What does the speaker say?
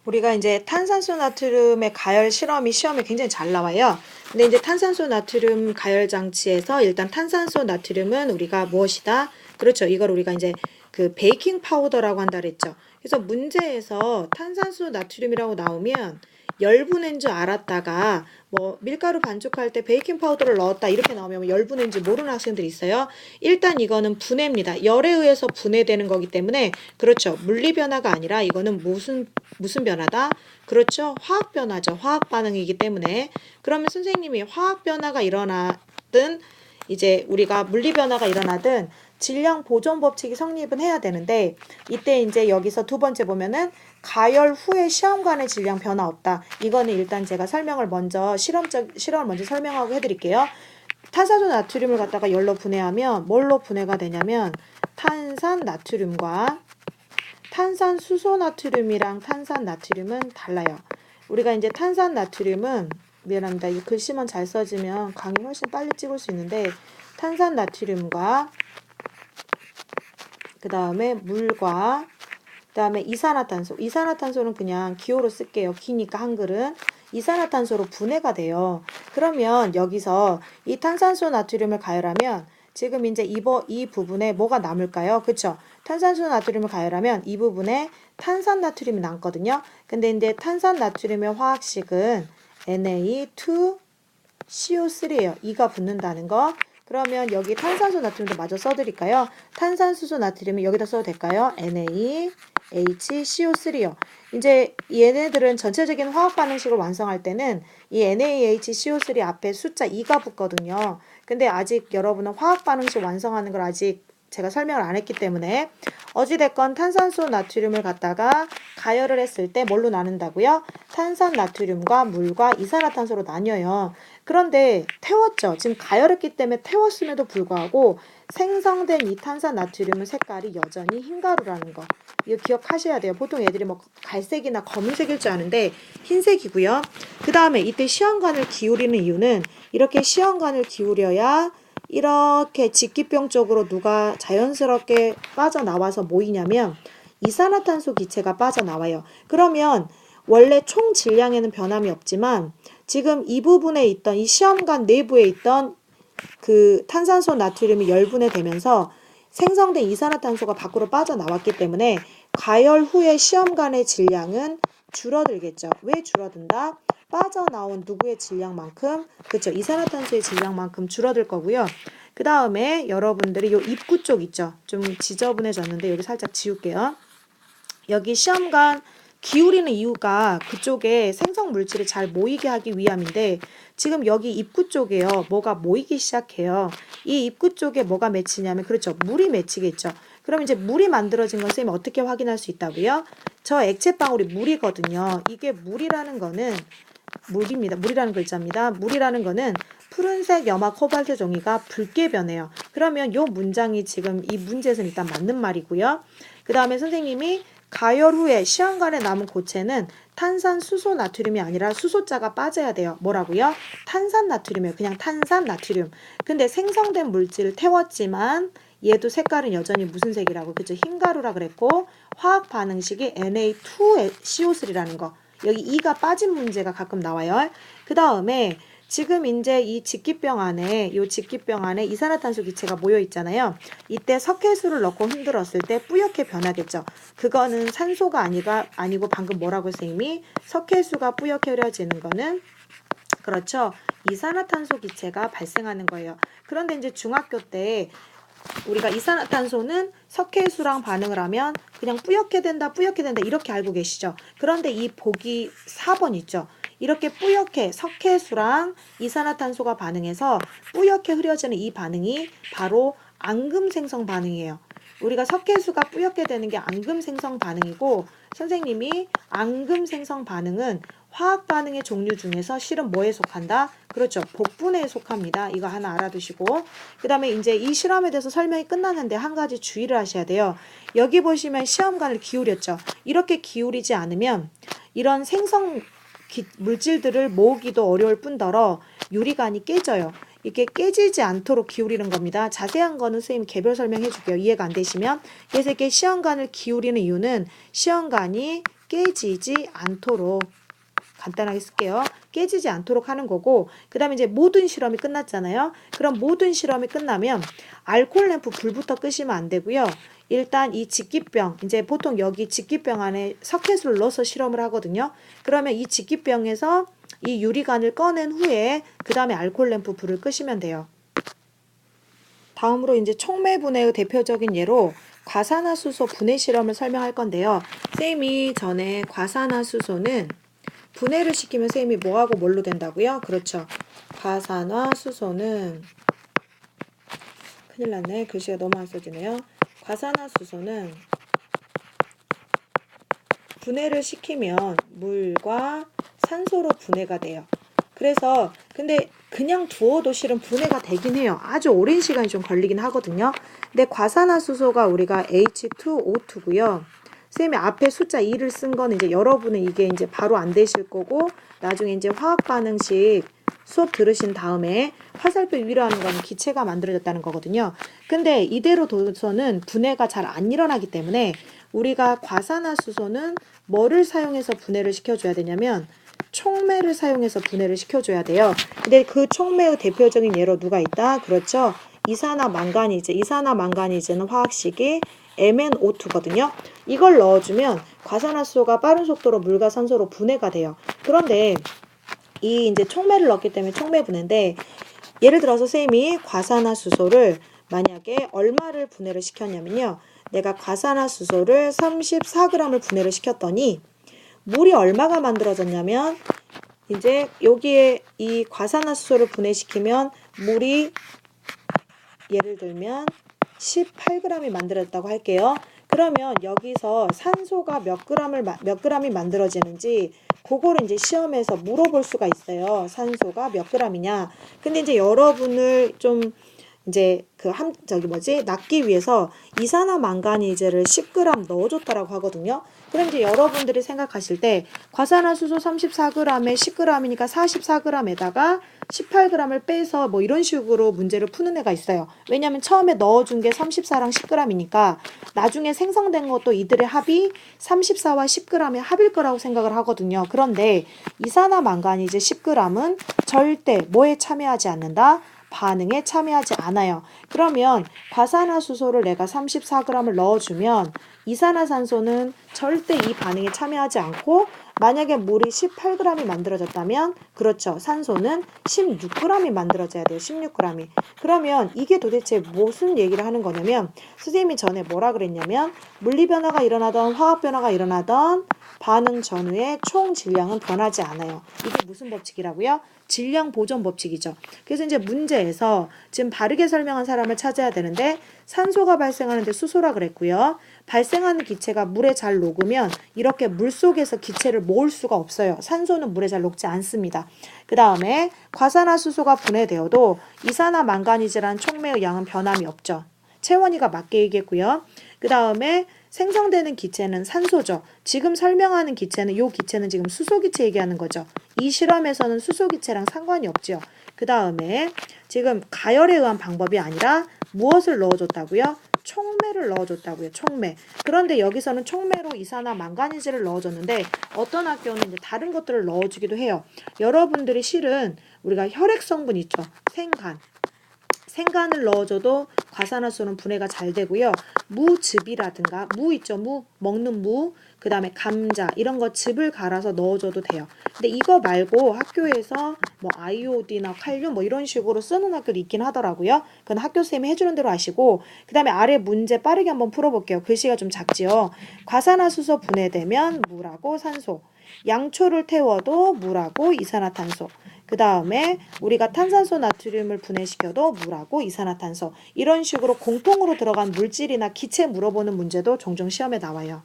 우리가 이제 탄산수 나트륨의 가열 실험이 시험에 굉장히 잘 나와요. 근데 이제 탄산수 나트륨 가열 장치에서 일단 탄산수 나트륨은 우리가 무엇이다? 그렇죠. 이걸 우리가 이제 그 베이킹 파우더라고 한다 그랬죠. 그래서 문제에서 탄산수 나트륨이라고 나오면 열분인 줄 알았다가 뭐 밀가루 반죽할 때 베이킹 파우더를 넣었다 이렇게 나오면 열분인 줄 모르는 학생들이 있어요. 일단 이거는 분해입니다. 열에 의해서 분해되는 거기 때문에 그렇죠. 물리 변화가 아니라 이거는 무슨 변화다? 그렇죠. 화학 변화죠. 화학 반응이기 때문에 그러면 선생님이 화학 변화가 일어나든 이제 우리가 물리 변화가 일어나든 질량 보존 법칙이 성립은 해야 되는데 이때 이제 여기서 두 번째 보면은 가열 후에 시험관의 질량 변화 없다. 이거는 일단 제가 설명을 먼저 실험을 먼저 설명하고 해드릴게요. 탄산수 나트륨을 갖다가 열로 분해하면 뭘로 분해가 되냐면 탄산 나트륨과 탄산수소 나트륨이랑 탄산 나트륨은 달라요. 우리가 이제 탄산 나트륨은 미안합니다. 이 글씨만 잘 써지면 강의 훨씬 빨리 찍을 수 있는데 탄산 나트륨과 그 다음에 물과 그 다음에 이산화탄소. 이산화탄소는 그냥 기호로 쓸게요. 기니까 한글은. 이산화탄소로 분해가 돼요. 그러면 여기서 이 탄산수 나트륨을 가열하면 지금 이제 이 부분에 뭐가 남을까요? 그쵸? 탄산수 나트륨을 가열하면 이 부분에 탄산 나트륨이 남거든요. 근데 이제 탄산 나트륨의 화학식은 Na2CO3예요. 2가 붙는다는 거. 그러면 여기 탄산수 나트륨도 마저 써드릴까요? 탄산수소 나트륨은 여기다 써도 될까요? NaHCO3요. 이제 얘네들은 전체적인 화학 반응식을 완성할 때는 이 NaHCO3 앞에 숫자 2가 붙거든요. 근데 아직 여러분은 화학 반응식 완성하는 걸 아직 제가 설명을 안 했기 때문에 어찌됐건 탄산수 나트륨을 갖다가 가열을 했을 때 뭘로 나눈다고요? 탄산 나트륨과 물과 이산화탄소로 나뉘어요. 그런데 태웠죠. 지금 가열했기 때문에 태웠음에도 불구하고 생성된 이 탄산 나트륨의 색깔이 여전히 흰가루라는 거. 이거 기억하셔야 돼요. 보통 애들이 뭐 갈색이나 검은색일 줄 아는데 흰색이고요. 그 다음에 이때 시험관을 기울이는 이유는 이렇게 시험관을 기울여야 이렇게 직기병 쪽으로 누가 자연스럽게 빠져나와서 모이냐면 이산화탄소 기체가 빠져나와요. 그러면 원래 총 질량에는 변함이 없지만 지금 이 부분에 있던 이 시험관 내부에 있던 그 탄산소 나트륨이 열분해 되면서 생성된 이산화탄소가 밖으로 빠져나왔기 때문에 가열 후에 시험관의 질량은 줄어들겠죠. 왜 줄어든다? 빠져나온 누구의 질량만큼, 그렇죠. 이산화탄소의 질량만큼 줄어들 거고요. 그 다음에 여러분들이 요 입구 쪽 있죠. 좀 지저분해졌는데 여기 살짝 지울게요. 여기 시험관 기울이는 이유가 그쪽에 생성 물질이 잘 모이게 하기 위함인데 지금 여기 입구 쪽에요. 뭐가 모이기 시작해요. 이 입구 쪽에 뭐가 맺히냐면 그렇죠. 물이 맺히겠죠. 그럼 이제 물이 만들어진 건 선생님이 어떻게 확인할 수 있다고요? 저 액체 방울이 물이거든요. 이게 물이라는 거는 물입니다. 물이라는 글자입니다. 물이라는 거는 푸른색 염화 코발트 종이가 붉게 변해요. 그러면 요 문장이 지금 이 문제에서는 일단 맞는 말이고요. 그 다음에 선생님이 가열 후에 시험관에 남은 고체는 탄산수소 나트륨이 아니라 수소자가 빠져야 돼요. 뭐라고요? 탄산 나트륨이에요. 그냥 탄산 나트륨. 근데 생성된 물질을 태웠지만 얘도 색깔은 여전히 무슨 색이라고 그죠? 흰가루라 그랬고 화학 반응식이 Na2CO3라는 거. 여기 2가 빠진 문제가 가끔 나와요. 그 다음에 지금 이제 이 직기병 안에 이산화탄소 기체가 모여 있잖아요. 이때 석회수를 넣고 흔들었을 때 뿌옇게 변하겠죠. 그거는 산소가 아니고 방금 뭐라고 선생님이 석회수가 뿌옇게 흐려지는 거는 그렇죠. 이산화탄소 기체가 발생하는 거예요. 그런데 이제 중학교 때 우리가 이산화탄소는 석회수랑 반응을 하면 그냥 뿌옇게 된다 이렇게 알고 계시죠. 그런데 이 보기 4번 있죠. 이렇게 뿌옇게 석회수랑 이산화탄소가 반응해서 뿌옇게 흐려지는 이 반응이 바로 앙금 생성 반응이에요. 우리가 석회수가 뿌옇게 되는 게 앙금 생성 반응이고 선생님이 앙금 생성 반응은 화학 반응의 종류 중에서 실은 뭐에 속한다? 그렇죠. 복분해에 속합니다. 이거 하나 알아두시고 그 다음에 이제 이 실험에 대해서 설명이 끝났는데 한 가지 주의를 하셔야 돼요. 여기 보시면 시험관을 기울였죠. 이렇게 기울이지 않으면 이런 생성 물질들을 모으기도 어려울 뿐더러 유리관이 깨져요. 이렇게 깨지지 않도록 기울이는 겁니다. 자세한 거는 선생님이 개별 설명해 줄게요. 이해가 안 되시면. 그래서 이렇게 시험관을 기울이는 이유는 시험관이 깨지지 않도록, 간단하게 쓸게요. 깨지지 않도록 하는 거고, 그 다음에 이제 모든 실험이 끝났잖아요. 그럼 모든 실험이 끝나면 알코올 램프 불부터 끄시면 안 되고요. 일단 이 직기병, 이제 보통 여기 직기병 안에 석회수를 넣어서 실험을 하거든요. 그러면 이 직기병에서 이 유리관을 꺼낸 후에 그 다음에 알코올 램프 불을 끄시면 돼요. 다음으로 이제 촉매 분해의 대표적인 예로 과산화수소 분해 실험을 설명할 건데요. 쌤이 전에 과산화수소는 분해를 시키면 쌤이 뭐하고 뭘로 된다고요? 그렇죠. 과산화수소는, 큰일 났네. 글씨가 너무 안 써지네요. 과산화수소는 분해를 시키면 물과 산소로 분해가 돼요. 그래서 근데 그냥 두어도 실은 분해가 되긴 해요. 아주 오랜 시간이 좀 걸리긴 하거든요. 근데 과산화수소가 우리가 H2O2고요. 쌤이 앞에 숫자 2를 쓴 거는 이제 여러분은 이게 이제 바로 안 되실 거고, 나중에 이제 화학 반응식 수업 들으신 다음에 화살표 위로 하는 거는 기체가 만들어졌다는 거거든요. 근데 이대로 둬서는 분해가 잘 안 일어나기 때문에 우리가 과산화수소는 뭐를 사용해서 분해를 시켜줘야 되냐면 촉매를 사용해서 분해를 시켜줘야 돼요. 근데 그 촉매의 대표적인 예로 누가 있다? 그렇죠. 이산화망가니즈. 이산화망가니즈는 화학식이 MnO2거든요. 이걸 넣어주면 과산화수소가 빠른 속도로 물과 산소로 분해가 돼요. 그런데 이 이제 촉매를 넣기 때문에 촉매 분해인데, 예를 들어서 쌤이 과산화수소를 만약에 얼마를 분해를 시켰냐면요. 내가 과산화수소를 34g을 분해를 시켰더니 물이 얼마가 만들어졌냐면, 이제 여기에 이 과산화수소를 분해시키면 물이 예를 들면 18g이 만들어졌다고 할게요. 그러면 여기서 산소가 몇 g이 만들어지는지 그거를 이제 시험에서 물어볼 수가 있어요. 산소가 몇 g이냐. 근데 이제 여러분을 좀 이제 낚기 위해서 이산화망가니즈를 10g 넣어줬다라고 하거든요. 그럼 이제 여러분들이 생각하실 때 과산화수소 34g에 10g이니까 44g에다가 18g을 빼서 뭐 이런 식으로 문제를 푸는 애가 있어요. 왜냐면 처음에 넣어준 게 34랑 10g이니까 나중에 생성된 것도 이들의 합이 34와 10g의 합일 거라고 생각을 하거든요. 그런데 이산화망가니즈 10g은 절대 뭐에 참여하지 않는다? 반응에 참여하지 않아요. 그러면 과산화수소를 내가 34g을 넣어주면 이산화탄소는 절대 이 반응에 참여하지 않고, 만약에 물이 18g이 만들어졌다면 그렇죠. 산소는 16g이 만들어져야 돼요. 16g이. 그러면 이게 도대체 무슨 얘기를 하는 거냐면, 선생님이 전에 뭐라 그랬냐면 물리변화가 일어나던 화학변화가 일어나던 반응 전후의 총 질량은 변하지 않아요. 이게 무슨 법칙이라고요? 질량 보존 법칙이죠. 그래서 이제 문제에서 지금 바르게 설명한 사람을 찾아야 되는데, 산소가 발생하는데 수소라 그랬고요. 발생하는 기체가 물에 잘 녹으면 이렇게 물속에서 기체를 모을 수가 없어요. 산소는 물에 잘 녹지 않습니다. 그 다음에 과산화수소가 분해되어도 이산화망가니즈란 촉매의 양은 변함이 없죠. 채원이가 맞게 얘기했고요. 그 다음에 생성되는 기체는 산소죠. 지금 설명하는 기체는, 이 기체는 지금 수소기체 얘기하는 거죠. 이 실험에서는 수소기체랑 상관이 없죠. 그 다음에 지금 가열에 의한 방법이 아니라 무엇을 넣어줬다고요? 촉매를 넣어줬다고요. 촉매. 그런데 여기서는 촉매로 이산화망가니즈를 넣어줬는데 어떤 학교는 이제 다른 것들을 넣어주기도 해요. 여러분들이 실은 우리가 혈액 성분 있죠. 생간을 넣어줘도 과산화수소는 분해가 잘 되고요. 무즙이라든가, 무 있죠. 먹는 무, 그 다음에 감자 이런 거 즙을 갈아서 넣어줘도 돼요. 근데 이거 말고 학교에서 뭐 아이오디나 칼륨 뭐 이런 식으로 쓰는 학교도 있긴 하더라고요. 그건 학교쌤이 해주는 대로 하시고, 그 다음에 아래 문제 빠르게 한번 풀어볼게요. 글씨가 좀 작지요. 과산화수소 분해되면 물하고 산소, 양초를 태워도 물하고 이산화탄소, 그 다음에 우리가 탄산소 나트륨을 분해시켜도 물하고 이산화탄소, 이런 식으로 공통으로 들어간 물질이나 기체 물어보는 문제도 종종 시험에 나와요.